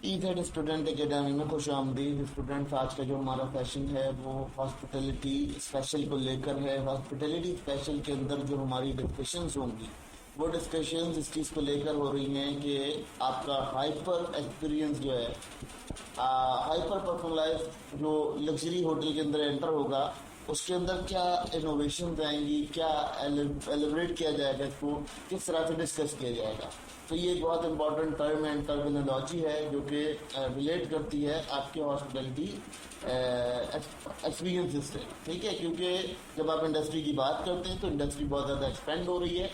ईथेड student academy में खुश आमदीद स्टूडेंट्स। आज का जो हमारा सेशन है वो हॉस्पिटैलिटी स्पेशल को लेकर है। हॉस्पिटैलिटी स्पेशल के अंदर जो हमारी डिस्कशंस होंगी वो डिस्कशंस इस चीज़ को लेकर हो रही हैं कि आपका हाइपर एक्सपीरियंस जो है, हाइपर पर्सनलाइज जो लग्जरी होटल के अंदर एंटर होगा उसके अंदर क्या इनोवेशन आएंगी, क्या एलिब्रेट किया जाएगा, इसको किस तरह से डिस्कस किया जाएगा। तो ये एक बहुत इंपॉर्टेंट टर्म एंड टर्मिनोलॉजी है जो कि रिलेट करती है आपके हॉस्पिटैलिटी एक्सपीरियंस से, ठीक है। क्योंकि जब आप इंडस्ट्री की बात करते हैं तो इंडस्ट्री बहुत ज़्यादा एक्सपेंड हो रही है।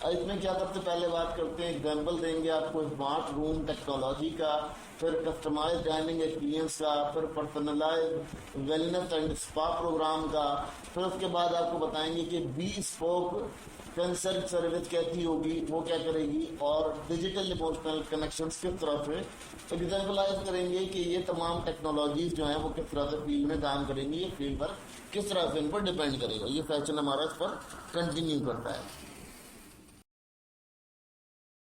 इसमें क्या सबसे पहले बात करते हैं, एग्जाम्पल देंगे आपको स्मार्ट रूम टेक्नोलॉजी का, फिर कस्टमाइज डाइनिंग एक्सपीरियंस का, फिर personalise wellness and spa programme का, फिर उसके बाद आपको बताएंगे कि बी स्पोक कंसर्ट सर्विस कैसी होगी, वो क्या करेगी, और डिजिटल इमोशनल कनेक्शंस किस तरह से एग्जाम्पलाइज करेंगे कि ये तमाम टेक्नोलॉजीज जो हैं वो किस तरह से फील्ड में काम करेंगी, ये फील्ड पर किस तरह से इन पर डिपेंड करेगा। ये सेशन हमारा इस पर कंटिन्यू करता है।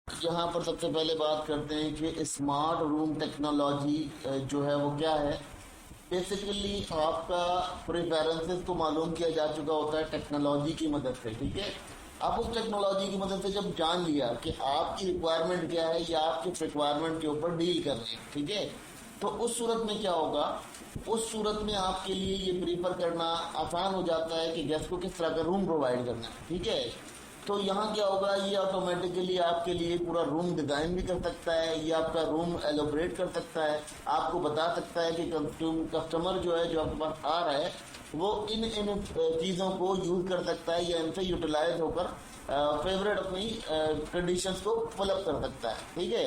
यहाँ पर सबसे पहले बात करते हैं कि स्मार्ट रूम टेक्नोलॉजी जो है वो क्या है। बेसिकली आपका प्रेफरेंसेस को मालूम किया जा चुका होता है टेक्नोलॉजी की मदद से, ठीक है। आप उस टेक्नोलॉजी की मदद से जब जान लिया कि आपकी रिक्वायरमेंट क्या है या आप किस रिक्वायरमेंट के ऊपर डील कर रहे हैं, ठीक है, तो उस सूरत में क्या होगा, उस सूरत में आपके लिए ये प्रीफर करना आसान हो जाता है कि गेस्ट को किस तरह का रूम प्रोवाइड करना है, ठीक है। तो यहाँ क्या होगा, ये ऑटोमेटिकली आपके लिए पूरा रूम डिज़ाइन भी कर सकता है, ये आपका रूम एलोबरेट कर सकता है, आपको बता सकता है कि कस्टमर जो है जो आपके पास आ रहा है वो इन चीज़ों को यूज़ कर सकता है या इनसे यूटिलाइज होकर फेवरेट अपनी कंडीशंस को फुलअप कर सकता है, ठीक है।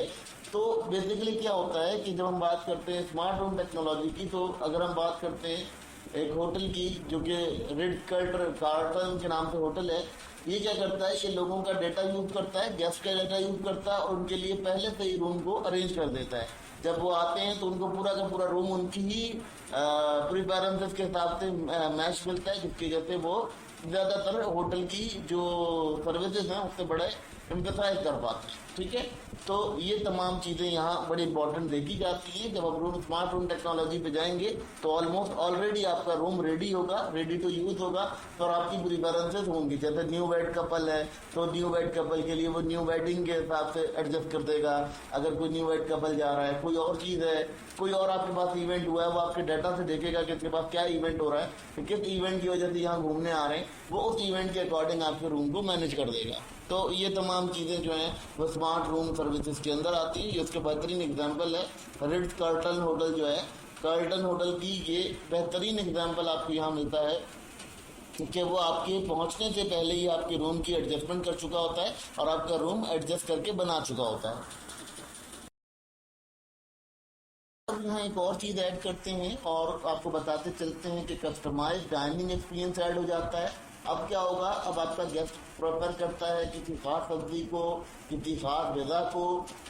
तो बेसिकली क्या होता है कि जब हम बात करते हैं स्मार्ट रूम टेक्नोलॉजी की, तो अगर हम बात करते हैं एक होटल की जो कि रिट्ज कार्टन के नाम से होटल है, ये क्या करता है, ये लोगों का डेटा यूज करता है, गेस्ट का डेटा यूज करता है और उनके लिए पहले से ही रूम को अरेंज कर देता है। जब वो आते हैं तो उनको पूरा का पूरा रूम उनकी ही प्रीफरेंसेस के हिसाब से मैच मिलता है, जिसकी वजह से वो ज़्यादातर होटल की जो सर्विसेज हैं उससे बड़े एम्फेसाइज कर पाते हैं, ठीक है। तो ये तमाम चीज़ें यहाँ बड़ी इंपॉर्टेंट देखी जाती हैं। जब आप स्मार्ट रूम टेक्नोलॉजी पे जाएंगे तो ऑलमोस्ट ऑलरेडी आपका रूम रेडी होगा, रेडी टू यूज़ होगा और आपकी प्रीफरेंसेस होंगी। जैसे न्यू वेड कपल है तो न्यू वेड कपल के लिए वो न्यू वेडिंग के हिसाब से एडजस्ट कर देगा। अगर कोई न्यू वेड कपल जा रहा है, कोई और चीज़ है, कोई और आपके पास इवेंट हुआ है, वो आपके डाटा से देखेगा कि इसके पास क्या इवेंट हो रहा है, किस इवेंट की वजह से यहाँ घूमने आ रहे हैं, वो उस इवेंट के अकॉर्डिंग आपके रूम को मैनेज कर देगा। तो ये तमाम चीज़ें जो हैं वो स्मार्ट रूम सर्विसेज के अंदर आती हैं। ये उसके बेहतरीन एग्जांपल है रिट्ज कार्टन होटल जो है, कार्टन होटल की ये बेहतरीन एग्जांपल आपको यहाँ मिलता है कि वो आपके पहुँचने से पहले ही आपके रूम की एडजस्टमेंट कर चुका होता है और आपका रूम एडजस्ट करके बना चुका होता है। अब यहाँ एक और चीज़ ऐड करते हैं और आपको बताते चलते हैं कि कस्टमाइज डाइनिंग एक्सपीरियंस ऐड हो जाता है। अब क्या होगा, अब आपका गेस्ट प्रेफर करता है किसी खास सब्जी को, किसी खास ग़िज़ा को,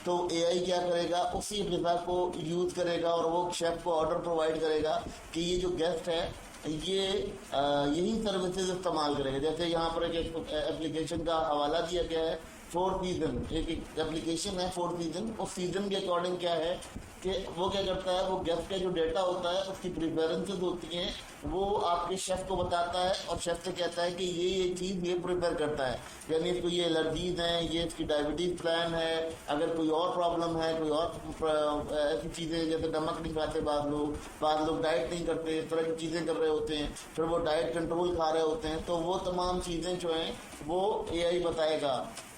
तो एआई क्या करेगा, उसी ग़िज़ा को यूज़ करेगा और वो शेफ़ को ऑर्डर प्रोवाइड करेगा कि ये जो गेस्ट है ये यही सर्विसेज इस्तेमाल करेगा। जैसे यहाँ पर एक एप्लीकेशन का हवाला दिया गया है, फोर सीजन, एक एप्लीकेशन है फोर सीजन। उस सीजन के अकॉर्डिंग क्या है कि वो क्या करता है, वो गेस्ट का जो डेटा होता है उसकी प्रेफरेंसेस होती हैं, वो आपके शेफ़ को बताता है और शेफ़ से कहता है कि ये चीज़ ये प्रिपेयर करता है, यानी इसको ये एलर्जीज हैं, ये इसकी डायबिटीज़ प्लान है, अगर कोई और प्रॉब्लम है, कोई और ऐसी चीज़ें जैसे नमक नहीं खाते बाद लोग डाइट नहीं करते, इस तरह की चीज़ें कर रहे होते हैं, फिर वो डाइट कंट्रोल खा रहे होते हैं, तो वो तमाम चीज़ें जो हैं वो एआई बताएगा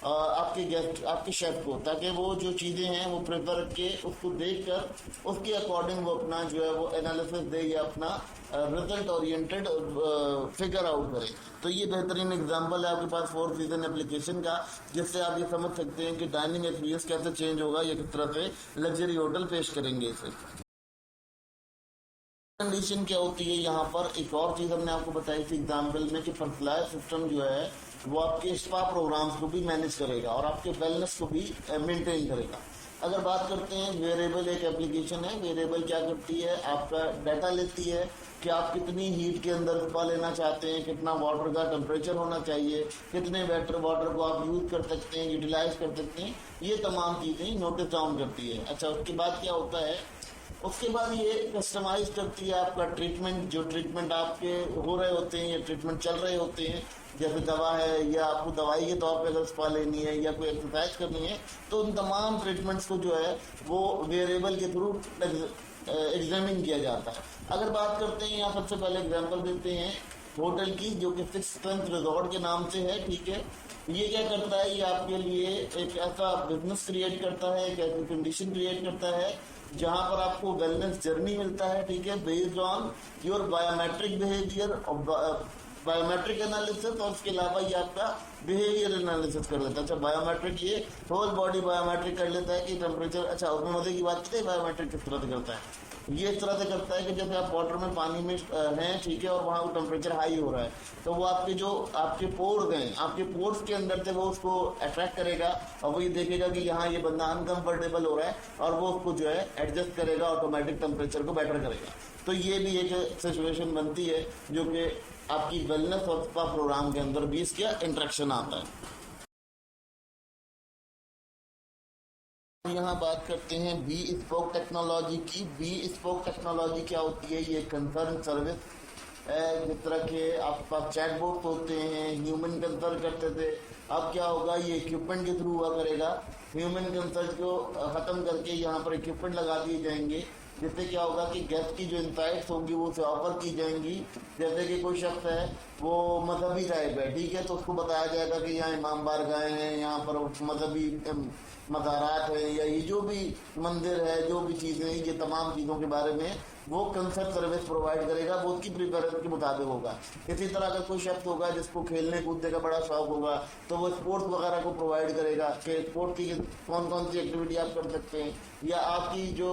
आपके गेस्ट, आपके शेफ़ को, ताकि वो जो चीज़ें हैं वो प्रेफर करके उसको देखकर उसके अकॉर्डिंग वो अपना जो है वो एनालिसिस दे या अपना रिजल्ट ओरिएंटेड फिगर आउट करे। तो ये बेहतरीन एग्जांपल है आपके पास फोर सीजन एप्लीकेशन का, जिससे आप ये समझ सकते हैं कि डाइनिंग एक्सपीरियंस कैसे चेंज होगा या किस तरह से लग्जरी होटल पेश करेंगे इसे। कंडीशन क्या होती है यहाँ पर, एक और चीज़ हमने आपको बताई थी एग्जाम्पल में कि पर्सनलाइज सिस्टम जो है वो आपके स्पा प्रोग्राम्स को भी मैनेज करेगा और आपके वेलनेस को भी मेंटेन करेगा। अगर बात करते हैं वेरिएबल, एक एप्लीकेशन है। वेरिएबल क्या करती है, आपका डाटा लेती है कि आप कितनी हीट के अंदर स्पा लेना चाहते हैं, कितना वाटर का टेम्परेचर होना चाहिए, कितने वाटर को आप यूज कर सकते हैं, यूटिलाइज कर सकते हैं, ये तमाम चीज़ें नोटिस डाउन करती है। अच्छा, उसके बाद क्या होता है, उसके बाद ये कस्टमाइज करती है आपका ट्रीटमेंट, जो ट्रीटमेंट आपके हो रहे होते हैं या ट्रीटमेंट चल रहे होते हैं, जैसे दवा है या आपको दवाई के तौर पे अगर स्पा लेनी है या कोई एक्सरसाइज करनी है, तो उन तमाम ट्रीटमेंट्स को जो है वो वेरिएबल के थ्रू एग्जामिन किया जाता है। अगर बात करते हैं, यहाँ सबसे पहले एग्जाम्पल देते हैं होटल की, जो कि सिक्स स्ट्रेंथ रिजॉर्ट के नाम से है, ठीक है। ये क्या करता है, ये आपके लिए एक ऐसा बिजनेस क्रिएट करता है, एक ऐसी कंडीशन क्रिएट करता है जहां पर आपको वेलनेस जर्नी मिलता है, ठीक है, based on your biometric behaviour और बायोमेट्रिक एनालिसिस, और उसके अलावा ये आपका बिहेवियर एनालिसिस कर लेता है। अच्छा, बायोमेट्रिक ये होल बॉडी बायोमेट्रिक कर लेता है कि टेम्परेचर, अच्छा उसमें मजे की बात है, बायोमेट्रिक किस तरह से करता है, ये इस तरह से करता है कि जैसे आप वाटर में, पानी में हैं, ठीक है, और वहाँ टेम्परेचर हाई हो रहा है, तो वो आपके जो आपके पोर्स हैं, आपके पोर्स के अंदर से वो उसको अट्रैक्ट करेगा और वो ये देखेगा कि यहाँ ये बंदा अनकंफर्टेबल हो रहा है, और वो उसको जो है एडजस्ट करेगा, ऑटोमेटिक टेम्परेचर को बेटर करेगा। तो ये भी एक सिचुएशन बनती है जो कि आपकी वेलनेस और स्पा प्रोग्राम के अंदर भी इसका इंटरेक्शन आता है। यहाँ बात करते हैं बी स्पोक टेक्नोलॉजी की। बी स्पोक टेक्नोलॉजी क्या होती है, ये कंसर्न सर्विस है। जिस तरह के आपके पास चैटबॉट होते हैं, ह्यूमन कंसल्ट करते थे, अब क्या होगा, ये इक्विपमेंट के थ्रू हुआ करेगा। ह्यूमन कंसल्ट को खत्म करके यहाँ पर इक्विपमेंट लगा दिए जाएंगे, जिससे क्या होगा कि गेस्ट की जो इंसाइट्स होंगी वो उसे ऑफर की जाएंगी। जैसे कि कोई शख्स है वो मजहबी टाइप है, ठीक है, तो उसको बताया जाएगा कि यहाँ इमाम बारगाहें हैं, यहाँ पर मजहबी मज़ारात है, या ये जो भी मंदिर है, जो भी चीज़ें हैं, ये तमाम चीज़ों के बारे में वो कंसल्ट सर्विस प्रोवाइड करेगा, वो उसकी प्रिफरेंस के मुताबिक होगा। इसी तरह अगर कोई शख्स होगा जिसको खेलने कूदने का बड़ा शौक होगा, तो वो स्पोर्ट्स वगैरह को प्रोवाइड करेगा कि स्पोर्ट्स की कौन कौन सी एक्टिविटी आप कर सकते हैं, या आपकी जो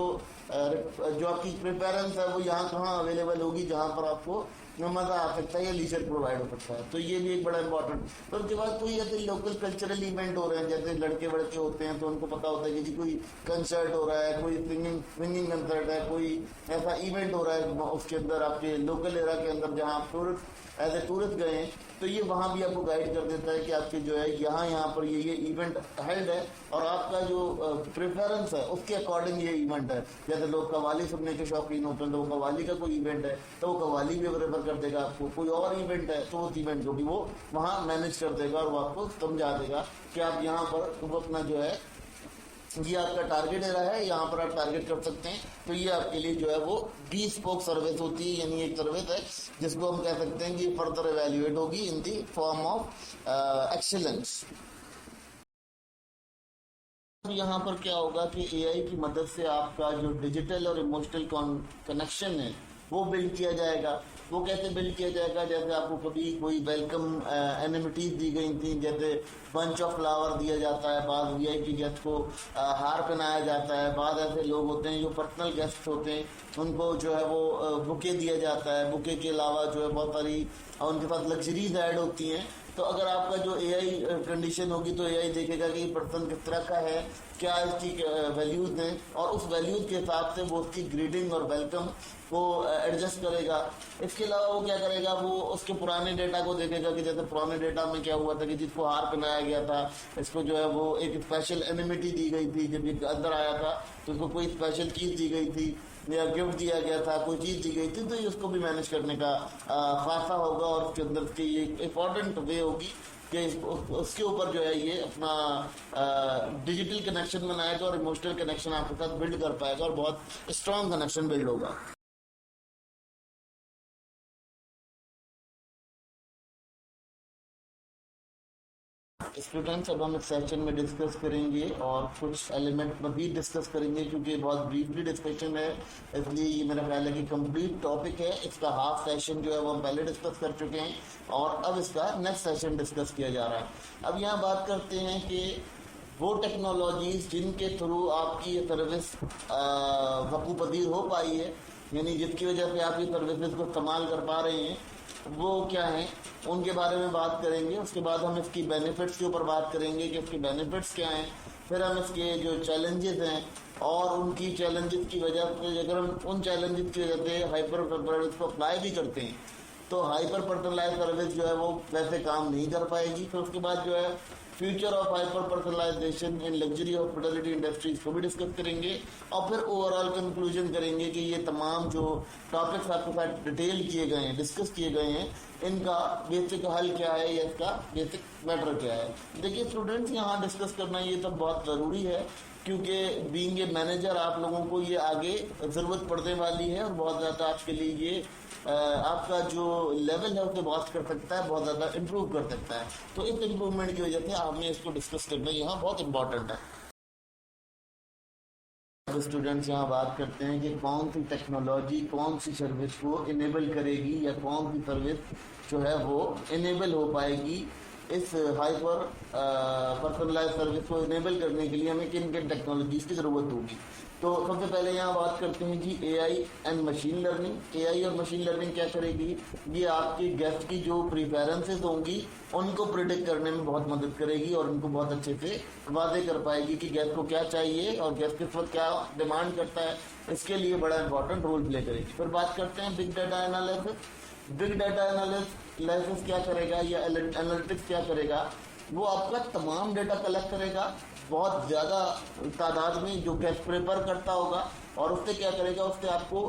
आपकी प्रिफरेंस है वो यहाँ कहाँ अवेलेबल होगी, जहाँ पर आपको मजा आ सकता है या लीजर प्रोवाइड हो सकता है। तो ये भी एक बड़ा इंपॉर्टेंट। तो उसके बाद कोई ऐसे लोकल कल्चरल इवेंट हो रहे हैं, जैसे लड़के वड़के होते हैं तो उनको पता होता है कि कोई कंसर्ट हो रहा है, कोई सिंगिंग कंसर्ट है, कोई ऐसा इवेंट हो रहा है उसके अंदर आपके लोकल एरिया के अंदर जहाँ आप टूरिस्ट एज ए टूरिस्ट गए हैं, तो ये वहाँ भी आपको गाइड कर देता है कि आपके जो है यहाँ पर ये इवेंट हेल्ड है, और आपका जो प्रेफरेंस है उसके अकॉर्डिंग ये इवेंट है। जैसे लोग कव्वाली सुनने के शौकीन होते हैं, तो वो कव्वाली का कोई इवेंट है तो वो कव्वाली भी प्रेफर कर देगा आपको। कोई और इवेंट है तो उस इवेंट को भी वो वहाँ मैनेज कर देगा और वो आपको समझा देगा कि आप यहाँ पर अपना जो है, ये आपका टारगेट एरिया है, यहाँ पर आप टारगेट कर सकते हैं। तो ये आपके लिए जो है वो बी स्पोक सर्विस होती है, यानी एक सर्विस है जिसको हम कह सकते हैं कि फर्दर एवेल्युएट होगी इन दी फॉर्म ऑफ एक्सीलेंस। यहाँ पर क्या होगा कि एआई की मदद से आपका जो डिजिटल और इमोशनल कनेक्शन है वो बिल्ड किया जाएगा। वो कैसे बिल्ड किया जाएगा, जैसे आपको कभी कोई वेलकम एनिमिटीज दी गई थी, जैसे बंच ऑफ फ्लावर दिया जाता है, बाद वीआईपी गेस्ट को हार पहनाया जाता है, बाद ऐसे लोग होते हैं जो पर्सनल गेस्ट होते हैं उनको जो है वो बुके दिया जाता है। बुके के अलावा जो है बहुत सारी उनके पास लग्जरीज ऐड होती हैं। तो अगर आपका जो एआई कंडीशन होगी तो एआई देखेगा कि पर्सन किस तरह का है, क्या इसकी वैल्यूज हैं, और उस वैल्यूज के हिसाब से वो उसकी ग्रीटिंग और वेलकम को एडजस्ट करेगा। इसके अलावा वो क्या करेगा, वो उसके पुराने डेटा को देखेगा कि जैसे पुराने डेटा में क्या हुआ था कि जिसको हार पहनाया गया था, इसको जो है वो एक स्पेशल एनिमिटी दी गई थी, जब ये अंदर आया था तो उसको कोई स्पेशल चीज़ दी गई थी या गिफ्ट दिया गया था, कोई चीज़ दी गई थी, तो ये उसको भी मैनेज करने का फायदा होगा। और उसके अंदर की ये इंपॉर्टेंट वे होगी कि उसके ऊपर जो है ये अपना डिजिटल कनेक्शन बनाएगा और इमोशनल कनेक्शन आपके साथ बिल्ड कर पाएगा और बहुत स्ट्रॉन्ग कनेक्शन बिल्ड होगा। स्टूडेंट्स, अब हम इस सेशन में डिस्कस करेंगे और कुछ एलिमेंट में भी डिस्कस करेंगे, क्योंकि बहुत ब्रीफली डिस्कशन है, इसलिए ये मेरा ख्याल है कि कंप्लीट टॉपिक है। इसका हाफ सेशन जो है वो हम पहले डिस्कस कर चुके हैं और अब इसका नेक्स्ट सेशन डिस्कस किया जा रहा है। अब यहाँ बात करते हैं कि वो टेक्नोलॉजीज जिनके थ्रू आपकी ये सर्विस वकूपदीर हो पाई है, यानी जिसकी वजह से आप ये सर्विसेज को इस्तेमाल कर पा रहे हैं, वो क्या हैं उनके बारे में बात करेंगे। उसके बाद हम इसकी बेनिफिट्स के ऊपर बात करेंगे कि इसके बेनिफिट्स क्या हैं, फिर हम इसके जो चैलेंजेस हैं और उनकी चैलेंजेस की वजह से, अगर हम उन चैलेंजेस की वजह से हाइपर सर्विस को अप्लाई भी करते हैं तो हाइपर पर्सनलाइज सर्विस जो है वो वैसे काम नहीं कर पाएगी। फिर उसके बाद जो है future of hyper personalisation in luxury hospitality industries को भी डिस्कस करेंगे और फिर ओवरऑल कंक्लूजन करेंगे कि ये तमाम जो टॉपिक्स आपके साथ डिटेल किए गए हैं, डिस्कस किए गए हैं, इनका बेसिक हल क्या है या इसका बेसिक मैटर क्या है। देखिए स्टूडेंट्स, यहाँ डिस्कस करना ये तो बहुत ज़रूरी है क्योंकि बीइंग ए मैनेजर आप लोगों को ये आगे ज़रूरत पड़ने वाली है और बहुत ज़्यादा आपके लिए ये आपका जो लेवल है उसे बॉस्ट कर सकता है, बहुत ज़्यादा इम्प्रूव कर सकता है। तो इस इम्प्रूवमेंट की वजह से हमें इसको डिस्कस करना यहाँ बहुत इम्पॉर्टेंट है। तो स्टूडेंट्स यहाँ बात करते हैं कि कौन सी टेक्नोलॉजी कौन सी सर्विस को इनेबल करेगी या कौन सी सर्विस जो है वो इनेबल हो पाएगी। इस हाइपर पर्सनलाइज सर्विस को इनेबल करने के लिए हमें किन किन टेक्नोलॉजीज की ज़रूरत होगी। तो सबसे पहले यहाँ बात करते हैं कि AI and machine learning. AI और मशीन लर्निंग क्या करेगी, ये आपकी गेस्ट की जो प्रीफरेंसेस होंगी उनको प्रिडिक्ट करने में बहुत मदद करेगी और उनको बहुत अच्छे से वादे कर पाएगी कि गेस्ट को क्या चाहिए और गेस्ट किस वक्त क्या डिमांड करता है, इसके लिए बड़ा इंपॉर्टेंट रोल प्ले करेगी। फिर बात करते हैं big data analysis. Big data analysis क्या करेगा या एनालिटिक्स क्या करेगा, वो आपका तमाम डेटा कलेक्ट करेगा बहुत ज़्यादा तादाद में जो गेस्ट प्रेफर करता होगा और उससे क्या करेगा, उससे आपको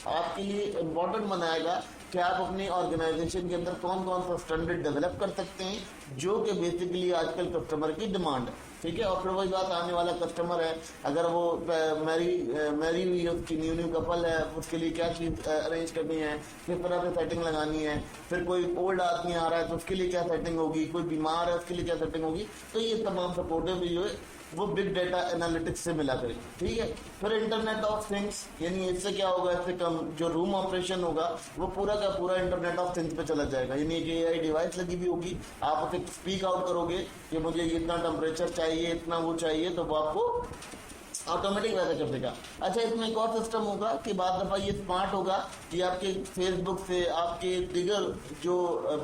आपके लिए इम्पोर्टेंट बनाएगा कि आप अपनी ऑर्गेनाइजेशन के अंदर कौन कौन सा स्टैंडर्ड डेवलप कर सकते हैं जो कि बेसिकली आजकल कस्टमर की डिमांड है। ठीक है, और फिर वही बात, आने वाला कस्टमर है, अगर वो मैरी हुई उसकी न्यू कपल है, उसके लिए क्या चीज़ अरेंज करनी है, किस तरह से सेटिंग लगानी है, फिर कोई ओल्ड आदमी आ रहा है तो उसके लिए क्या सेटिंग होगी, कोई बीमार है उसके लिए क्या सेटिंग होगी। तो ये तमाम सपोर्टिव जो है वो बिग डाटा एनालिटिक्स से मिला करेगी। ठीक है, फिर इंटरनेट ऑफ थिंग्स, यानी इससे क्या होगा, इससे कम जो रूम ऑपरेशन होगा वो पूरा का पूरा इंटरनेट ऑफ थिंग्स पे चला जाएगा। यानी कि एआई डिवाइस लगी हुई होगी, आप उसे स्पीक आउट करोगे कि मुझे इतना टेम्परेचर चाहिए, इतना वो चाहिए, तो वो आपको ऑटोमेटिक वैसा कर देगा। अच्छा, इसमें एक और सिस्टम होगा कि बाद दफ़ा ये स्मार्ट होगा कि आपके फेसबुक से, आपके दिगर जो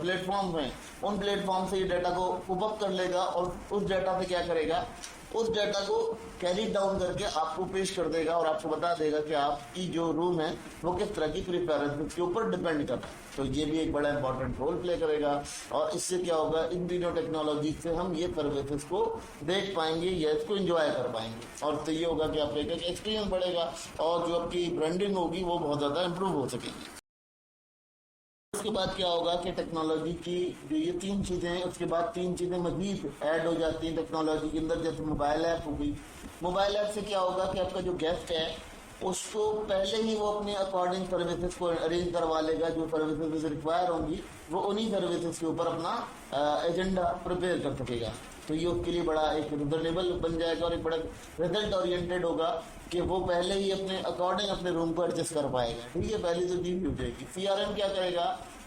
प्लेटफॉर्म हैं उन प्लेटफॉर्म से ये डाटा को पुपअप कर लेगा और उस डाटा से क्या करेगा, उस डाटा को कैरी डाउन करके आपको पेश कर देगा और आपको बता देगा कि आपकी जो रूम है वो किस तरह की प्रिफरेंस के ऊपर डिपेंड करता है। तो ये भी एक बड़ा इंपॉर्टेंट रोल प्ले करेगा और इससे क्या होगा, इन तीनों टेक्नोलॉजी से हम ये सर्विसेज को देख पाएंगे या इसको एंजॉय कर पाएंगे और तो ये होगा कि आपका एक्सपीरियंस बढ़ेगा और जो आपकी ब्रांडिंग होगी वो बहुत ज़्यादा इंप्रूव हो सकेगी। उसके बाद क्या होगा कि टेक्नोलॉजी की जो ये तीन चीज़ें हैं, उसके बाद तीन चीज़ें मजीद ऐड हो जाती हैं टेक्नोलॉजी के अंदर, जैसे मोबाइल ऐप होगी। मोबाइल ऐप से क्या होगा कि आपका जो गेस्ट है उसको पहले ही वो अपने अकॉर्डिंग सर्विसेज को अरेंज करवा लेगा, जो सर्विसेज रिक्वायर होंगी वो उन्हीं सर्विसेज के ऊपर अपना एजेंडा प्रिपेयर कर सकेगा। तो ये उसके लिए बड़ा एक रिजनेबल बन जाएगा और एक बड़ा रिजल्ट ओरिएंटेड होगा कि वो पहले ही अपने अकॉर्डिंग अपने रूम को एडजस्ट कर पाएगा। ठीक है, पहली तो चीज हो जाएगी। सीआरएम क्या करेगा,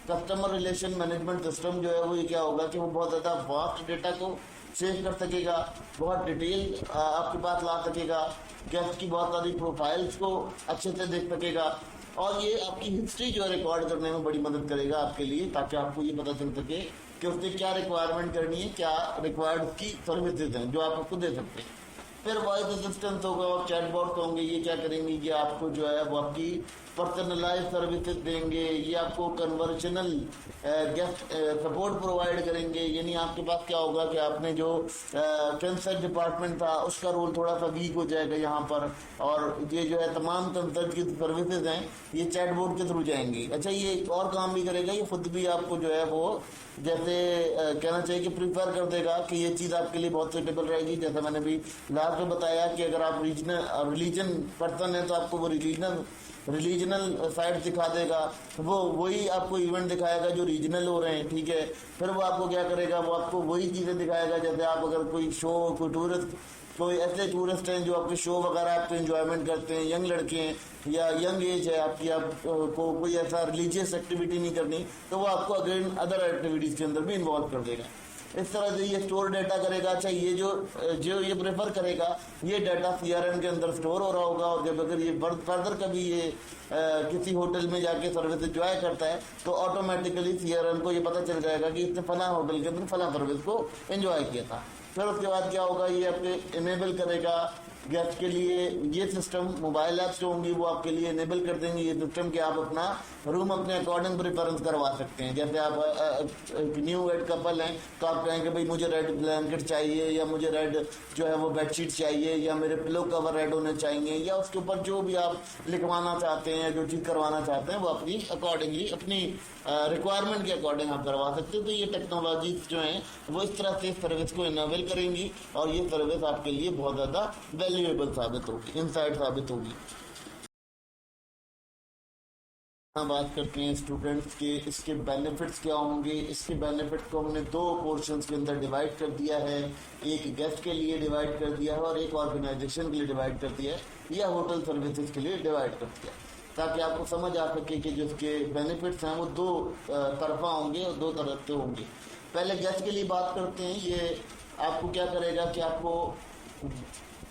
कस्टमर रिलेशन मैनेजमेंट सिस्टम जो है वो ये क्या होगा कि वो बहुत ज़्यादा वास्ट डेटा को सेव कर सकेगा, बहुत डिटेल आपके पास ला सकेगा, गेस्ट की बहुत सारी प्रोफाइल्स को अच्छे से देख सकेगा और ये आपकी हिस्ट्री जो है रिकॉर्ड करने में बड़ी मदद करेगा आपके लिए, ताकि आपको ये पता चल सके कि उसने क्या रिक्वायरमेंट करनी है, क्या रिक्वायर्ड की सर्विसेज हैं जो आप उसको दे सकते हैं। फिर वॉइस असिस्टेंस होगा और चैटबॉट्स होंगे, ये क्या करेंगे, ये आपको जो है वो आपकी पर्सनलाइज सर्विसेज देंगे, ये आपको कन्वर्सेशनल गेस्ट सपोर्ट प्रोवाइड करेंगे। यानी आपके पास क्या होगा कि आपने जो कंसर्ट डिपार्टमेंट था उसका रोल थोड़ा सा वीक हो जाएगा यहाँ पर, और ये जो है तमाम कंसर्ट की सर्विसेज हैं ये चैटबॉट के थ्रू जाएंगी। अच्छा, ये एक और काम भी करेगा, ये खुद भी आपको जो है वो जैसे कहना चाहिए कि प्रीफर कर देगा कि ये चीज़ आपके लिए बहुत सुटेबल रहेगी। जैसा मैंने भी लास्ट में बताया कि अगर आप रिलीजन पर्सन है तो आपको वो रिलीजनल साइट दिखा देगा, वो वही आपको इवेंट दिखाएगा जो रीजनल हो रहे हैं। ठीक है, फिर वो आपको क्या करेगा, वो आपको वही चीज़ें दिखाएगा। जैसे आप अगर कोई शो, कोई ऐसे टूरिस्ट हैं जो आपके शो वगैरह आपको एंजॉयमेंट करते हैं, यंग लड़के हैं या यंग एज है आपकी, आपको कोई ऐसा रिलीजियस एक्टिविटी नहीं करनी तो वो आपको अगेन अदर एक्टिविटीज़ के अंदर भी इन्वॉल्व कर देगा। इस तरह से ये स्टोर डाटा करेगा। अच्छा, ये जो ये प्रेफर करेगा ये डाटा सीआरएम के अंदर स्टोर हो रहा होगा और जब अगर ये फर्दर कभी ये किसी होटल में जाके सर्विस एंजॉय करता है तो ऑटोमेटिकली सीआरएम को ये पता चल जाएगा कि इसने फला होटल के अंदर फला सर्विस को एंजॉय किया था। फिर उसके बाद क्या होगा, ये आपके इनेबल करेगा गेस्ट के लिए ये सिस्टम, मोबाइल ऐप्स जो होंगी वो आपके लिए इनेबल कर देंगे ये सिस्टम कि आप अपना रूम अपने अकॉर्डिंग प्रेफरेंस करवा सकते हैं। जैसे आप एक न्यू वेड कपल हैं तो आप कहेंगे भाई मुझे रेड ब्लैंकेट चाहिए, या मुझे रेड जो है वो बेडशीट चाहिए, या मेरे पिलो कवर रेड होने चाहिए, या उसके ऊपर जो भी आप लिखवाना चाहते हैं, जो चीज़ करवाना चाहते हैं वो अपनी अकॉर्डिंगली अपनी रिक्वायरमेंट के अकॉर्डिंग आप करवा सकते हो। तो ये टेक्नोलॉजीज जो हैं वो इस तरह से सर्विस को इनेबल करेंगी और ये सर्विस आपके लिए बहुत ज़्यादा वैल्यूएबल साबित होगी, इनसाइट साबित होगी। बात करते हैं स्टूडेंट्स के, इसके बेनिफिट्स क्या होंगे। इसके बेनिफिट्स को हमने दो पोर्शंस के अंदर डिवाइड कर दिया है, एक गेस्ट के लिए डिवाइड कर दिया है और एक ऑर्गेनाइजेशन के लिए डिवाइड कर दिया है, या होटल सर्विसेज के लिए डिवाइड कर दिया, ताकि आपको समझ आ सके कि जो इसके बेनिफिट्स हैं वो दो तरफा होंगे और दो तरफ से होंगे। पहले गेस्ट के लिए बात करते हैं। ये आपको क्या करेगा कि आपको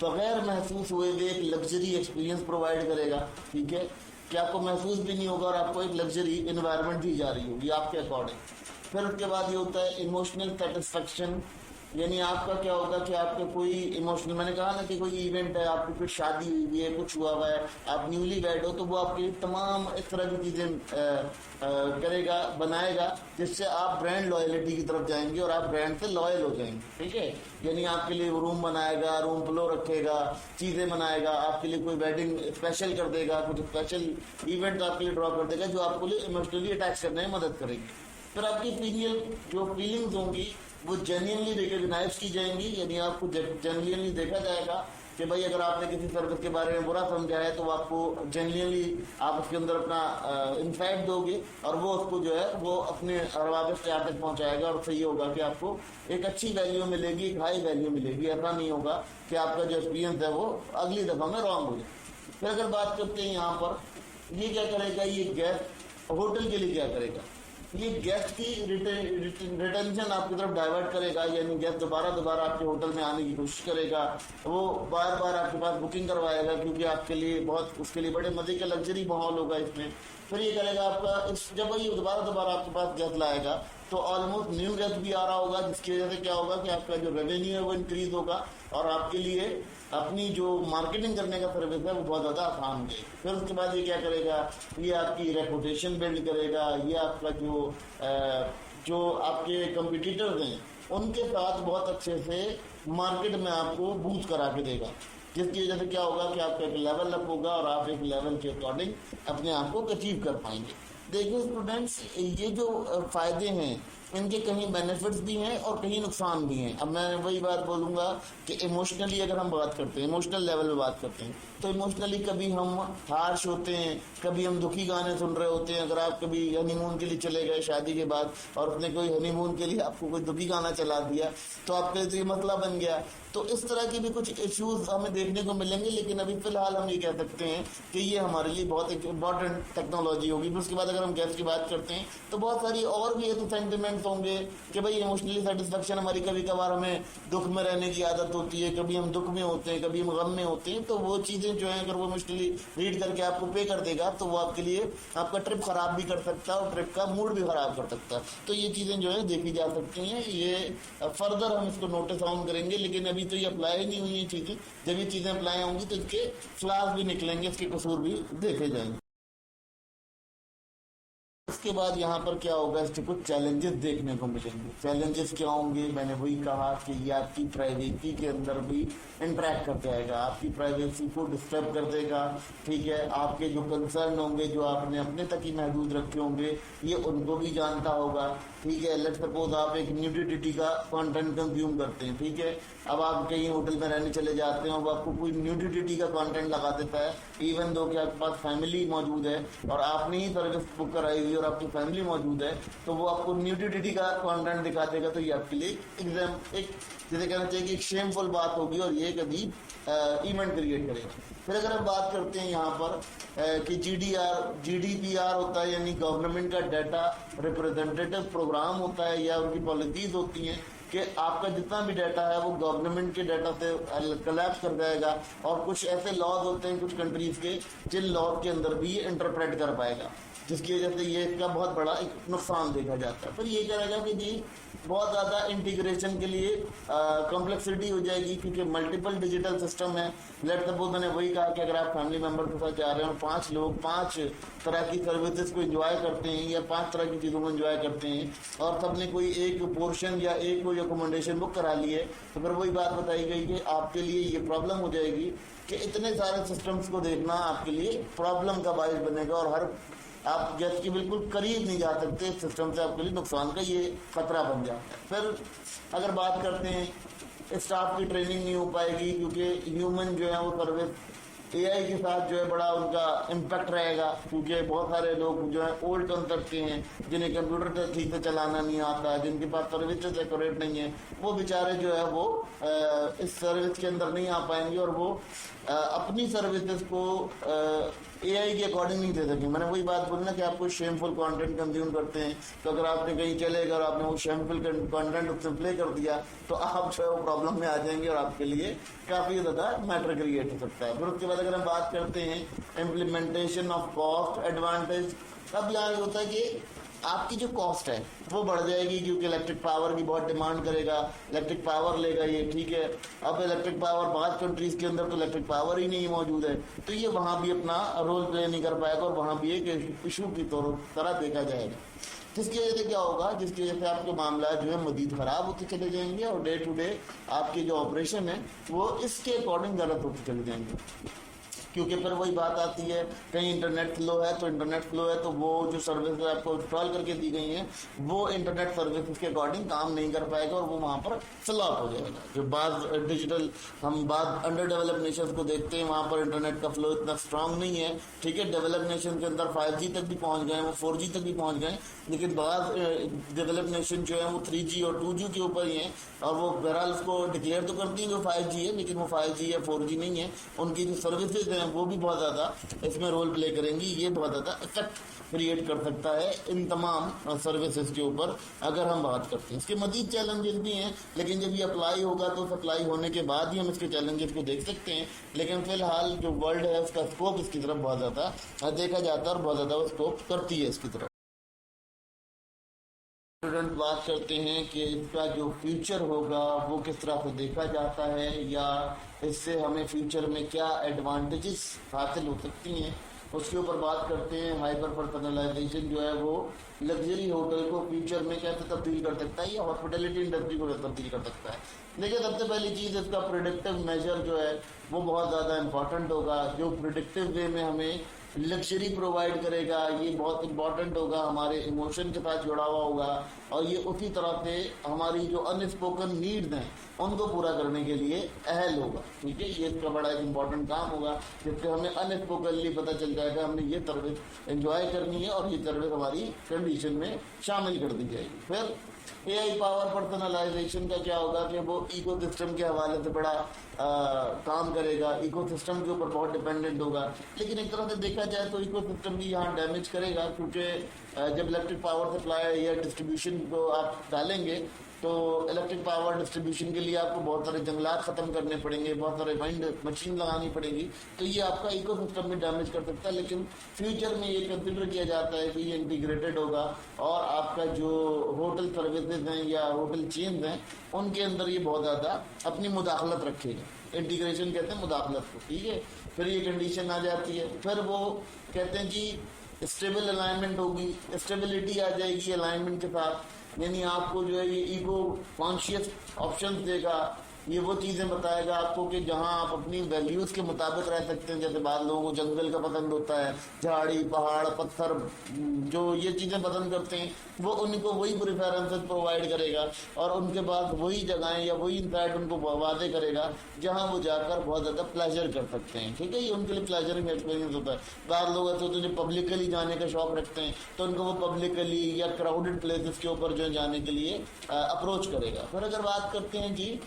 बगैर महसूस हुए भी एक लग्जरी एक्सपीरियंस प्रोवाइड करेगा, ठीक है, कि आपको महसूस भी नहीं होगा और आपको एक लग्जरी इन्वायरमेंट दी जा रही होगी आपके अकॉर्डिंग। फिर उसके बाद ये होता है इमोशनल सेटिस्फेक्शन, यानी आपका क्या होगा कि आपके कोई इमोशनल, मैंने कहा ना कि कोई इवेंट है, आपकी कुछ शादी हुई है, कुछ हुआ हुआ है, आप न्यूली वेड हो, तो वो आपके तमाम इस तरह की चीज़ें करेगा, बनाएगा, जिससे आप ब्रांड लॉयलिटी की तरफ जाएंगे और आप ब्रांड से लॉयल हो जाएंगे, ठीक है। यानी आपके लिए रूम बनाएगा, रूम फ्लो रखेगा, चीज़ें बनाएगा, आपके लिए कोई वेडिंग स्पेशल कर देगा, कुछ स्पेशल इवेंट आपके लिए ड्रॉ कर देगा जो आपको लिए इमोशनली अटैच करने में मदद करेगी। फिर आपकी फीलिंग्स होंगी वो जेन्युइनली रिकॉग्नाइज की जाएंगी, यानी आपको जेन्युइनली देखा जाएगा कि भाई अगर आपने किसी सर्विस के बारे में बुरा समझा है तो आपको जेन्युइनली आप उसके अंदर अपना इनसाइट दोगे और वो उसको जो है वो अपने रवाबित से आप तक पहुँचाएगा और सही होगा कि आपको एक अच्छी वैल्यू मिलेगी, एक हाई वैल्यू मिलेगी। ऐसा नहीं होगा कि आपका जो एक्सपीरियंस है वो अगली दफ़ा में रॉन्ग हो जाए। फिर अगर बात करते हैं यहाँ पर ये क्या करेगा, ये गेस्ट होटल के लिए क्या करेगा, ये गेस्ट की रिटेंशन आपकी तरफ डाइवर्ट करेगा, यानी गेस्ट दोबारा आपके होटल में आने की कोशिश करेगा, वो बार बार आपके पास बुकिंग करवाएगा क्योंकि आपके लिए बहुत उसके लिए बड़े मजे का लग्जरी माहौल होगा इसमें। फिर ये करेगा आपका जब ये दोबारा आपके पास गेस्ट लाएगा तो ऑलमोस्ट न्यू गेस्ट भी आ रहा होगा, जिसकी वजह से क्या होगा कि आपका जो रेवेन्यू है वो इंक्रीज होगा और आपके लिए अपनी जो मार्केटिंग करने का सर्विस है वो बहुत ज़्यादा आसान हो जाएगी। फिर उसके बाद ये क्या करेगा, ये आपकी रेपुटेशन बिल्ड करेगा, ये आपका जो आपके कंपटीटर्स हैं उनके साथ बहुत अच्छे से मार्केट में आपको बूस्ट करा के देगा, जिसकी वजह से क्या होगा कि आपका एक लेवल अप होगा और आप एक लेवल के अकॉर्डिंग अपने आप को अचीव कर पाएंगे। देखिए स्टूडेंट्स, ये जो फ़ायदे हैं इनके कहीं बेनिफिट्स भी हैं और कहीं नुकसान भी हैं। अब मैं वही बात बोलूँगा कि इमोशनली अगर हम बात करते हैं, इमोशनल लेवल पे बात करते हैं, तो इमोशनली कभी हम हार्श होते हैं, कभी हम दुखी गाने सुन रहे होते हैं। अगर आप कभी हनीमून के लिए चले गए शादी के बाद और उसने कोई हनीमून के लिए आपको कोई दुखी गाना चला दिया तो आपके लिए ये मसला बन गया। तो इस तरह की भी कुछ इश्यूज हमें देखने को मिलेंगे, लेकिन अभी फिलहाल हम ये कह सकते हैं कि ये हमारे लिए बहुत एक इम्पॉर्टेंट टेक्नोलॉजी होगी। फिर उसके बाद अगर हम गैस की बात करते हैं तो बहुत सारी और भी ऐसे सेंटिमेंट्स होंगे कि भाई इमोशनली सेटिस्फेक्शन हमारी, कभी कभार हमें दुख में रहने की आदत होती है, कभी हम दुख में होते हैं, कभी हम गम में होते हैं, तो वो चीज़ें जो है अगर वो इमोशनली रीड करके आपको पे कर देगा तो वो आपके लिए आपका ट्रिप खराब भी कर सकता है और ट्रिप का मूड भी खराब कर सकता है। तो ये चीज़ें जो है देखी जा सकती हैं, ये फर्दर हम इसको नोटिस ऑन करेंगे, लेकिन अभी तो ये अप्लाई नहीं हुई ये चीज़ें। जब ये चीज़ें अप्लाई होंगी तो इसके फ्लॉज भी निकलेंगे, इसके कसूर भी देखे जाएंगे। उसके बाद यहाँ पर क्या होगा, इसके कुछ चैलेंजेस देखने को मिलेंगे। चैलेंजेस क्या होंगे, मैंने वही कहा कि ये आपकी प्राइवेसी के अंदर भी इंटरेक्ट कर जाएगा, आपकी प्राइवेसी को डिस्टर्ब कर देगा, ठीक है। आपके जो कंसर्न होंगे जो आपने अपने तक ही महदूद रखे होंगे ये उनको भी जानता होगा, ठीक है। लेट्स सपोज आप एक न्यूडिटी का कंटेंट कंज्यूम करते हैं, ठीक है। अब आप कहीं होटल में रहने चले जाते हैं और आपको कोई न्यूडिटी का कंटेंट लगा देता है, इवन दो कि आपके पास फैमिली मौजूद है और आपने ही सर्विस बुक कराई हुई और आपकी फैमिली मौजूद है, तो वो आपको न्यूडिटी का कंटेंट दिखा देगा। तो ये आपके लिए एग्जाम एक जिसे कहना चाहिए कि एक शेमफुल बात होगी और ये कभी इवेंट क्रिएट करेगा। फिर अगर हम बात करते हैं यहाँ पर कि GDPR होता है, यानी गवर्नमेंट का डाटा रिप्रेजेंटेटिव प्रोग्राम होता है या उनकी पॉलिसीज होती हैं कि आपका जितना भी डाटा है वो गवर्नमेंट के डाटा से कलेक्ट कर जाएगा और कुछ ऐसे लॉज होते हैं कुछ कंट्रीज के जिन लॉज के अंदर भी ये इंटरप्रेट कर पाएगा। जिसकी वजह से ये इसका बहुत बड़ा एक नुकसान देखा जाता है। फिर ये करेगा कि जी बहुत ज़्यादा इंटीग्रेशन के लिए कॉम्प्लेक्सिटी हो जाएगी, क्योंकि मल्टीपल डिजिटल सिस्टम है। लेट सपोज मैंने वही कहा कि अगर आप फैमिली मेम्बर के साथ जा रहे हो, 5 लोग 5 तरह की सर्विसेज को एंजॉय करते हैं या 5 तरह की चीज़ों को एंजॉय करते हैं, और सबने कोई एक पोर्शन या एक कोई अकोमोडेशन बुक करा ली है, तो फिर वही बात बताई गई कि आपके लिए ये प्रॉब्लम हो जाएगी कि इतने सारे सिस्टम्स को देखना आपके लिए प्रॉब्लम का बायस बनेगा, और हर आप गेस्ट के बिल्कुल करीब नहीं जा सकते सिस्टम से, आपके लिए नुकसान का ये खतरा बन जाता है। फिर अगर बात करते हैं, स्टाफ की ट्रेनिंग नहीं हो पाएगी, क्योंकि ह्यूमन जो है वो सर्विस एआई के साथ जो है बड़ा उनका इम्पैक्ट रहेगा, क्योंकि बहुत सारे लोग जो है ओल्ड कंसेप्ट के हैं, जिन्हें कंप्यूटर ठीक से चलाना नहीं आता, जिनके पास सर्विसेज एक्यूरेट नहीं है, वो बेचारे जो है वो इस सर्विस के अंदर नहीं आ पाएंगे, और वो अपनी सर्विसेज को एआई के अकॉर्डिंग नहीं दे सकेंगे। मैंने वही बात बोली ना कि आप कोई शेमफुल कंटेंट कंज्यूम करते हैं, तो अगर आपने कहीं चले गए और आपने वो शेमफुल कंटेंट उससे प्ले कर दिया, तो आप जो है वो प्रॉब्लम में आ जाएंगे, और आपके लिए काफ़ी ज़्यादा मैटर क्रिएट हो सकता है। फिर उसके बाद अगर हम बात करते हैं इम्प्लीमेंटेशन ऑफ कॉस्ट एडवांटेज, तब यहाँ ये होता है कि आपकी जो कॉस्ट है वो बढ़ जाएगी, क्योंकि इलेक्ट्रिक पावर की बहुत डिमांड करेगा, इलेक्ट्रिक पावर लेगा ये, ठीक है। अब इलेक्ट्रिक पावर 5 कंट्रीज़ के अंदर तो इलेक्ट्रिक पावर ही नहीं मौजूद है, तो ये वहाँ भी अपना रोल प्ले नहीं कर पाएगा, और वहाँ भी एक इशू की तरह देखा जाएगा, जिसकी वजह से क्या होगा, जिसकी वजह से आपके मामला जो है मजीद ख़राब होते चले जाएंगे, और डे टू डे आपके जो ऑपरेशन है वो इसके अकॉर्डिंग गलत होते चले जाएंगे। क्योंकि फिर वही बात आती है, कहीं इंटरनेट फ्लो है तो इंटरनेट फ्लो है, तो वो जो सर्विस आपको इंस्टॉल करके दी गई हैं वो इंटरनेट सर्विस के अकॉर्डिंग काम नहीं कर पाएगा, और वो वहाँ पर फ्लॉप हो जाएगा। जो बाद डिजिटल हम बाद अंडर डेवलप नेशंस को देखते हैं, वहाँ पर इंटरनेट का फ्लो इतना स्ट्रांग नहीं है, ठीक है। डेवलप नेशन के अंदर 5G तक भी पहुँच गए, वो 4G तक भी पहुँच गए, लेकिन बाद डेवलप नेशन जो है वो 3G और 2G के ऊपर ही हैं, और वो बहरहाल उसको डिक्लेयर तो करती हैं कि 5G है, लेकिन वो 5G या 4G नहीं है। उनकी जो सर्विसेज हैं वो भी बहुत ज़्यादा इसमें रोल प्ले करेंगी। ये बहुत ज़्यादा इफेक्ट क्रिएट कर सकता है इन तमाम सर्विसेज के ऊपर अगर हम बात करते हैं। इसके मजीद चैलेंजेस भी हैं, लेकिन जब ये अप्लाई होगा तो अप्लाई होने के बाद ही हम इसके चैलेंजेस को देख सकते हैं। लेकिन फिलहाल जो वर्ल्ड है उसका स्कोप इसकी तरफ बहुत ज़्यादा देखा जाता है, और बहुत ज़्यादा वो स्कोप करती है इसकी तरफ। स्टूडेंट बात करते हैं कि इसका जो फ्यूचर होगा वो किस तरह से देखा जाता है, या इससे हमें फ्यूचर में क्या एडवांटेजेस हासिल हो सकती हैं, उसके ऊपर बात करते हैं। हाइपर पर्सनलाइजेशन जो है वो लग्जरी होटल को फ्यूचर में कैसे तब्दील कर सकता है, या हॉस्पिटैलिटी इंडस्ट्री को तब्दील कर सकता है। देखिए, सबसे पहली चीज़ इसका प्रिडिक्टिव मेजर जो है वो बहुत ज़्यादा इंपॉर्टेंट होगा, जो प्रिडिक्टिव वे में हमें लग्जरी प्रोवाइड करेगा, ये बहुत इंपॉर्टेंट होगा, हमारे इमोशन के साथ जुड़ा हुआ होगा, और ये उसी तरह से हमारी जो अनस्पोकन नीड्स हैं उनको पूरा करने के लिए अहल होगा, ठीक है। ये इसका बड़ा एक इंपॉर्टेंट काम होगा, जिससे हमें अनस्पोकनली पता चल जाएगा हमने ये सर्विस एंजॉय करनी है, और ये सर्विस हमारी कंडीशन में शामिल कर दी जाएगी। फिर एआई पावर पर्सनलाइजेशन का क्या होगा कि वो इकोसिस्टम के हवाले से बड़ा काम करेगा, इकोसिस्टम के ऊपर बहुत डिपेंडेंट होगा। लेकिन एक तरह से देखा जाए तो इकोसिस्टम भी यहाँ डैमेज करेगा, क्योंकि जब इलेक्ट्रिक पावर सप्लाई या डिस्ट्रीब्यूशन को आप डालेंगे तो इलेक्ट्रिक पावर डिस्ट्रीब्यूशन के लिए आपको बहुत सारे जंगलात ख़त्म करने पड़ेंगे, बहुत सारे वाइंड मशीन लगानी पड़ेगी, तो ये आपका इकोसिस्टम भी डैमेज कर सकता है। लेकिन फ्यूचर में ये कंसिडर किया जाता है कि ये इंटीग्रेटेड होगा, और आपका जो होटल सर्विसेज हैं या होटल चेन्स हैं उनके अंदर ये बहुत ज़्यादा अपनी मुदाखलत रखेगा। इंटीग्रेशन कहते हैं मुदाखलत को, ठीक है। फिर ये कंडीशन आ जाती है, फिर वो कहते हैं कि स्टेबल अलाइनमेंट होगी, स्टेबिलिटी आ जाएगी अलाइनमेंट के साथ, यानी आपको जो है ये ईगो कॉन्शियस ऑप्शंस देगा, ये वो चीज़ें बताएगा आपको कि जहां आप अपनी वैल्यूज़ के मुताबिक रह सकते हैं। जैसे बाद लोगों को जंगल का पसंद होता है, झाड़ी पहाड़ पत्थर, जो ये चीज़ें पसंद करते हैं वो उनको वही प्रेफरेंसेस प्रोवाइड करेगा, और उनके पास वही जगहें या वही इंसाइट उनको वादे करेगा जहाँ वो जाकर बहुत ज़्यादा प्लेजर कर सकते हैं, ठीक है। ये उनके लिए प्लेजरिंग एक्सपीरियंस होता है। बाद लोग ऐसे होते हैं जो पब्लिकली जाने का शौक रखते हैं, तो उनको वो पब्लिकली या क्राउडेड प्लेसेस के ऊपर जो जाने के लिए अप्रोच करेगा। फिर अगर बात करते हैं जी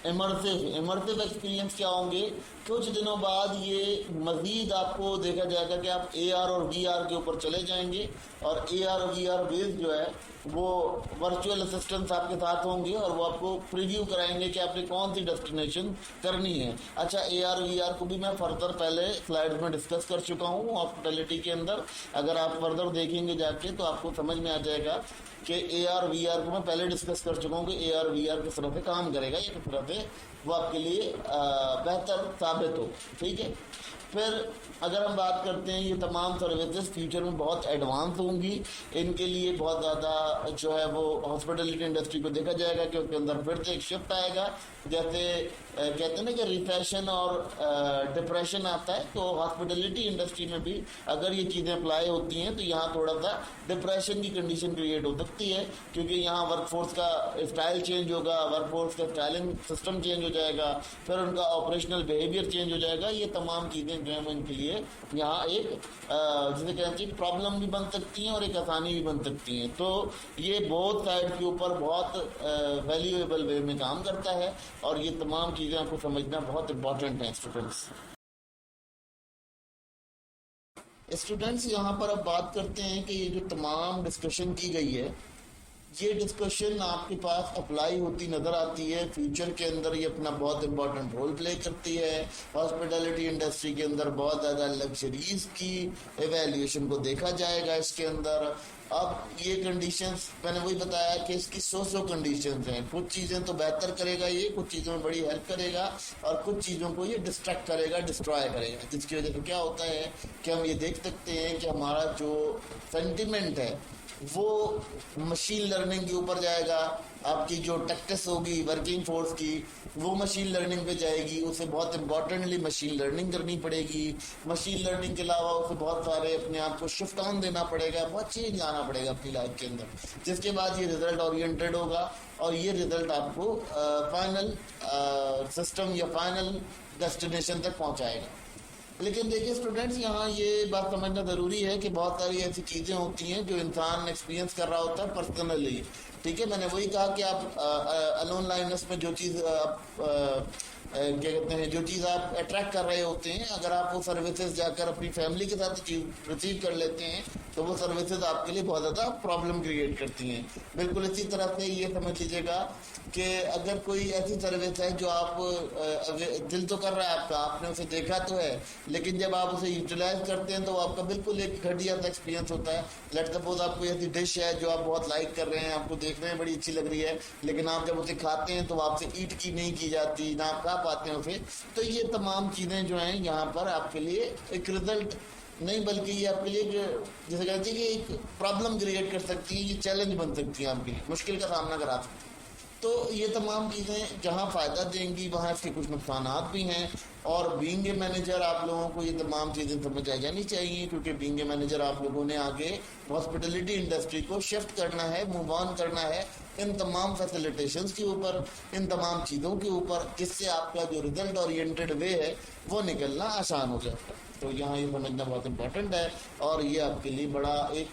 इमर्सिव एक्सपीरियंस क्या होंगे, कुछ दिनों बाद ये मजीद आपको देखा जाएगा कि आप AR और VR के ऊपर चले जाएंगे और AR और VR बेस्ड जो है वो वर्चुअल असिस्टेंट्स आपके साथ होंगे और वो आपको प्रीव्यू कराएंगे कि आपने कौन सी डेस्टिनेशन करनी है। अच्छा, AR VR को भी मैं फर्दर पहले स्लाइड्स में डिस्कस कर चुका हूँ हॉस्पिटैलिटी के अंदर। अगर आप फर्दर देखेंगे जाके तो आपको समझ में आ जाएगा कि AR VR को मैं पहले डिस्कस कर चुका हूँ कि AR VR किस तरह से काम करेगा या किस तरह से वो आपके लिए बेहतर साबित हो। ठीक है, फिर अगर हम बात करते हैं, ये तमाम सर्विसेज फ्यूचर में बहुत एडवांस होंगी। इनके लिए बहुत ज़्यादा जो है वो हॉस्पिटलिटी इंडस्ट्री को देखा जाएगा कि उसके अंदर फिर से एक शिफ्ट आएगा। जैसे कहते हैं ना कि रिसेशन और डिप्रेशन आता है, तो हॉस्पिटलिटी इंडस्ट्री में भी अगर ये चीज़ें अप्लाई होती हैं तो यहाँ थोड़ा सा डिप्रेशन की कंडीशन क्रिएट हो सकती है, क्योंकि यहाँ वर्कफोर्स का स्टाइल चेंज होगा, वर्कफोर्स का स्टाइलिंग सिस्टम चेंज हो जाएगा, फिर उनका ऑपरेशनल बिहेवियर चेंज हो जाएगा। ये तमाम चीज़ें जो है इनके लिए यहाँ एक जिसे कहते हैं प्रॉब्लम भी बन सकती हैं और एक आसानी भी बन सकती हैं। तो ये बोथ साइड के ऊपर बहुत वैल्यूएबल वे में काम करता है और ये तमाम चीज़ें आपको समझना बहुत इंपॉर्टेंट हैं स्टूडेंट्स। यहाँ पर अब बात करते हैं कि ये जो तमाम डिस्कशन की गई है, ये डिस्कशन आपके पास अप्लाई होती नज़र आती है फ्यूचर के अंदर। ये अपना बहुत इंपॉर्टेंट रोल प्ले करती है हॉस्पिटैलिटी इंडस्ट्री के अंदर। बहुत ज़्यादा लग्जरीज की एवेल्यूएशन को देखा जाएगा इसके अंदर। अब ये कंडीशंस मैंने वही बताया कि इसकी सौ कंडीशंस हैं। कुछ चीज़ें तो बेहतर करेगा, ये कुछ चीज़ों में बड़ी हेल्प करेगा और कुछ चीज़ों को ये डिस्ट्रैक्ट करेगा, डिस्ट्रॉय करेगा, जिसकी वजह से क्या होता है कि हम ये देख सकते हैं कि हमारा जो सेंटिमेंट है वो मशीन लर्निंग के ऊपर जाएगा। आपकी जो टैक्टिस होगी वर्किंग फोर्स की, वो मशीन लर्निंग पे जाएगी। उसे बहुत इंपॉर्टेंटली मशीन लर्निंग करनी पड़ेगी। मशीन लर्निंग के अलावा उसे बहुत सारे अपने आप को शिफ्ट ऑन देना पड़ेगा, बहुत चेंज लाना पड़ेगा अपनी लाइफ के अंदर, जिसके बाद ये रिजल्ट ओरिएंटेड होगा और ये रिजल्ट आपको फाइनल सिस्टम या फाइनल डेस्टिनेशन तक पहुंचाएगा। लेकिन देखिए स्टूडेंट्स, यहाँ ये बात समझना ज़रूरी है कि बहुत सारी ऐसी चीज़ें होती हैं जो इंसान एक्सपीरियंस कर रहा होता है पर्सनली। ठीक है, मैंने वही कहा कि आप अलोन लाइनर्स में जो चीज़ क्या कहते हैं, जो चीज़ आप अट्रैक्ट कर रहे होते हैं, अगर आप वो सर्विसेज जाकर अपनी फैमिली के साथ चीज रिसीव कर लेते हैं तो वो सर्विसेज आपके लिए बहुत ज़्यादा प्रॉब्लम क्रिएट करती हैं। बिल्कुल इसी तरह से ये समझ लीजिएगा कि अगर कोई ऐसी सर्विस है जो आप दिल तो कर रहा है आपका, आपने उसे देखा तो है, लेकिन जब आप उसे यूटिलाइज करते हैं तो आपका बिल्कुल एक घटिया सा एक्सपीरियंस होता है। लेट सपोज आपको ऐसी डिश है जो आप बहुत लाइक कर रहे हैं, आपको देखने में बड़ी अच्छी लग रही है, लेकिन आप जब उसे खाते हैं तो आपसे ईट की नहीं की जाती, ना आप खा पाते हैं उसे। तो ये तमाम चीज़ें जो हैं यहाँ पर आपके लिए एक रिजल्ट नहीं, बल्कि ये आपके लिए जैसे कहते हैं कि एक प्रॉब्लम क्रिएट कर सकती है, ये चैलेंज बन सकती है, आपके लिए मुश्किल का सामना करा सकती है। तो ये तमाम चीज़ें जहाँ फ़ायदा देंगी वहाँ इसके कुछ नुकसान भी हैं। और बीइंग ए मैनेजर आप लोगों को ये तमाम चीज़ें समझ आ जानी चाहिए, क्योंकि बीइंग ए मैनेजर आप लोगों ने आगे हॉस्पिटलिटी इंडस्ट्री को शिफ्ट करना है, मूव ऑन करना है इन तमाम फैसिलिटेशंस के ऊपर, इन तमाम चीज़ों के ऊपर, जिससे आपका जो रिजल्ट ओरिएंटेड वे है वो निकलना आसान हो जाए। तो यहाँ ये समझना बहुत इम्पोर्टेंट है और ये आपके लिए बड़ा एक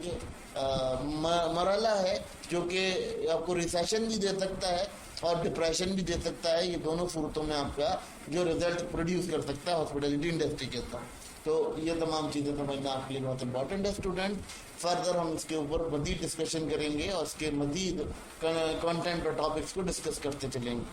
मरहला है जो कि आपको रिसेशन भी दे सकता है और डिप्रेशन भी दे सकता है। ये दोनों सूरतों में आपका जो रिजल्ट प्रोड्यूस कर सकता है हॉस्पिटलिटी इंडस्ट्री के अंदर। तो ये तमाम चीज़ें समझना आपके लिए बहुत इंपॉर्टेंट है स्टूडेंट। फर्दर हम इसके ऊपर मज़ीद डिस्कशन करेंगे और इसके मज़ीद कंटेंट और टॉपिक्स को डिस्कस करते चलेंगे।